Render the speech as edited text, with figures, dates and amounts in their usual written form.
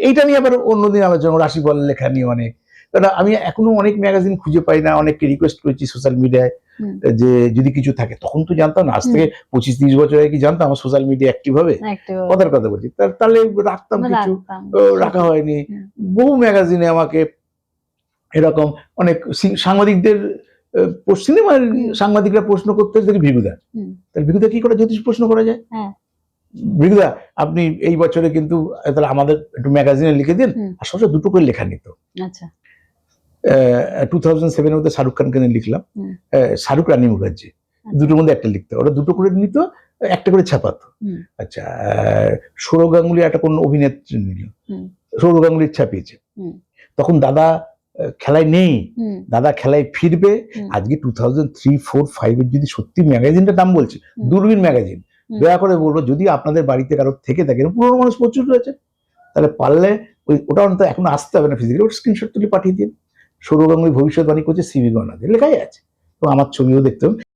এইটা নিয়ে আবার অন্যদিন আলোচনা, রাশিফল লেখা নিয়ে অনেক, কারণ আমি এখনো অনেক ম্যাগাজিন খুঁজে পাই না, অনেককে রিকোয়েস্ট করেছি সোশ্যাল মিডিয়ায় যে যদি কিছু থাকে, তখন তো জানতাম না, আজ থেকে 25-30 বছর আগে কি জানতাম আমার সোশ্যাল মিডিয়া অ্যাক্টিভ হবে, কথার কথা বলছি, তাহলে রাখতাম কিছু, রাখা হয়নি। বহু ম্যাগাজিনে আমাকে এরকম অনেক সাংবাদিকদের সিনেমার সাংবাদিকরা প্রশ্ন করতে দেখি ভিগুদা, তাহলে ভিগুদা কি করে জ্যোতিষ প্রশ্ন করা যায়, ভিগুদা আপনি এই বছরে কিন্তু তাহলে আমাদের একটু ম্যাগাজিনে লিখে দিন, আর সবসময় দুটো করে লেখা নিত। 2007 মধ্যে শাহরুখ খানকে নিয়ে লিখলাম, শাহরুখ রানী মুখার্জি, দুটোর মধ্যে একটা লিখতে, ওরা দুটো করে নিত, একটা করে ছাপাতো। আচ্ছা, সৌরভ গাঙ্গুলি একটা কোন অভিনেত্রী নিল, সৌরভ গাঙ্গুলির ছাপিয়েছে, তখন দাদা খেলায় নেই, দাদা খেলায় ফিরবে। আজকে 2003-4-5 এর যদি সত্যি ম্যাগাজিনটার নাম বলছে দূরবীন ম্যাগাজিন, দয়া করে বলবো যদি আপনাদের বাড়িতে কারো থেকে থাকে, পুরোনো মানুষ প্রচুর রয়েছে, তাহলে পারলে ওটা অন্তত এখন আসতে হবে না ফিজিক্যালি, ওটা স্ক্রিনশট তুলে পাঠিয়ে দিন। সৌরভ গাঙ্গুলি ভবিষ্যৎবাণী করছে সিবি গণনাতে লেখাই আছে, তো আমার ছবিও দেখতে হবে।